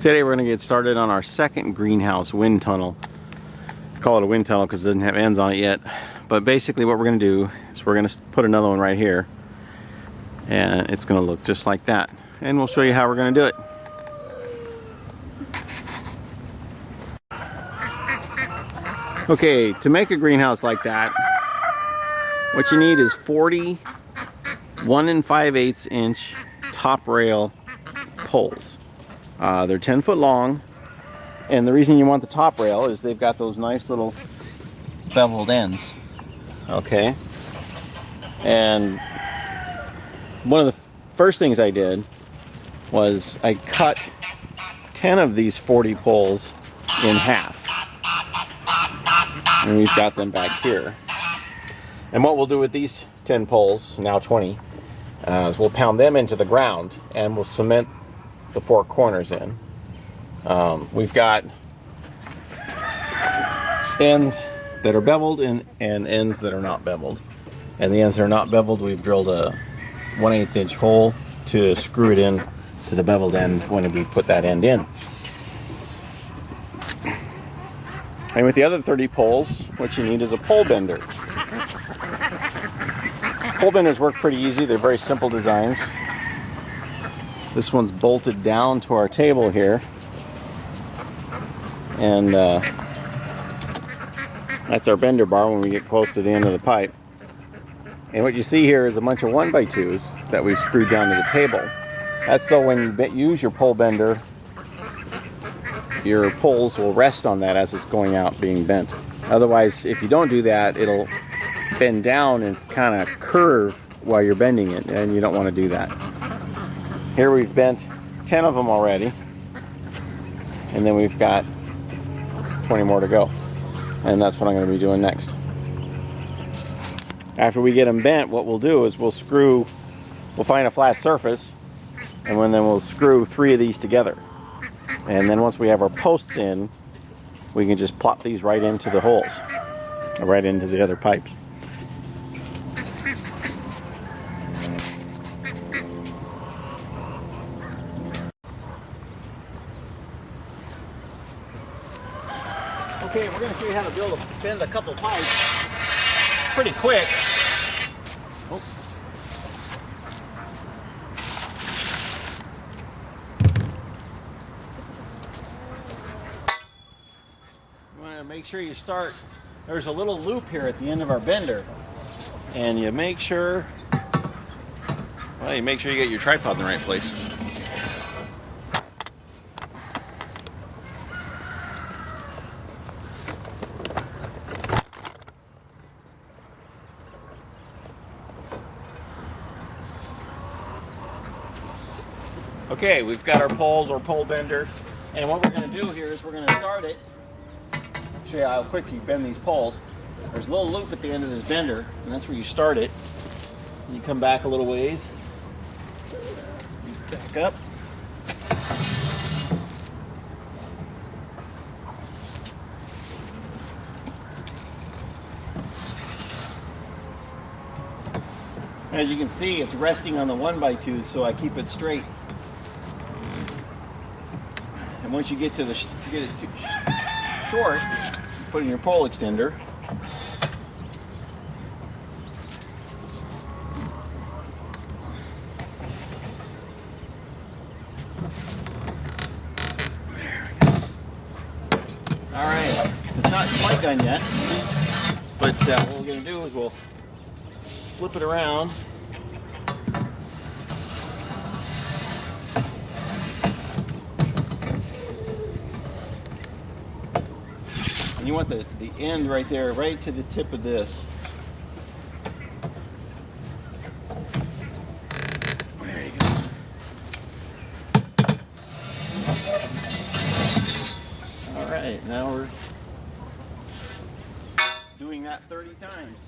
Today we're going to get started on our second greenhouse wind tunnel. I call it a wind tunnel because it doesn't have ends on it yet. But basically what we're going to do is we're going to put another one right here. And it's going to look just like that. And we'll show you how we're going to do it. Okay, to make a greenhouse like that, what you need is 40 1 5/8 inch top rail poles. They're 10 foot long, and the reason you want the top rail is they've got those nice little beveled ends. Okay, and one of the first things I did was I cut 10 of these 40 poles in half, and we've got them back here. And what we'll do with these 10 poles, now 20, is we'll pound them into the ground and we'll cement the four corners in. We've got ends that are beveled and ends that are not beveled. And the ends that are not beveled, we've drilled a 1/8 inch hole to screw it in to the beveled end when we put that end in. And with the other 30 poles, what you need is a pole bender. Pole benders work pretty easy. They're very simple designs. This one's bolted down to our table here, and that's our bender bar when we get close to the end of the pipe. And what you see here is a bunch of 1x2s that we've screwed down to the table. That's so when you use your pole bender, your poles will rest on that as it's going out being bent. Otherwise, if you don't do that, it'll bend down and kind of curve while you're bending it, and you don't want to do that. Here we've bent 10 of them already, and then we've got 20 more to go, and that's what I'm going to be doing next. After we get them bent, what we'll do is we'll find a flat surface, and then we'll screw 3 of these together. And then once we have our posts in, we can just plop these right into the holes, right into the other pipes. Okay, we're going to show you how to bend a couple pipes pretty quick. Oh. You want to make sure you start, there's a little loop here at the end of our bender, and you make sure you get your tripod in the right place. Okay, we've got our poles, or pole bender, and what we're going to do here is we're going to start it. Show you how quick you bend these poles. There's a little loop at the end of this bender, and that's where you start it. You come back a little ways, back up. As you can see, it's resting on the 1x2, so I keep it straight. And once you get it too short, you put in your pole extender. All right, it's not quite done yet, but what we're going to do is we'll flip it around. And you want the end right there, right to the tip of this. There you go. All right, now we're doing that 30 times.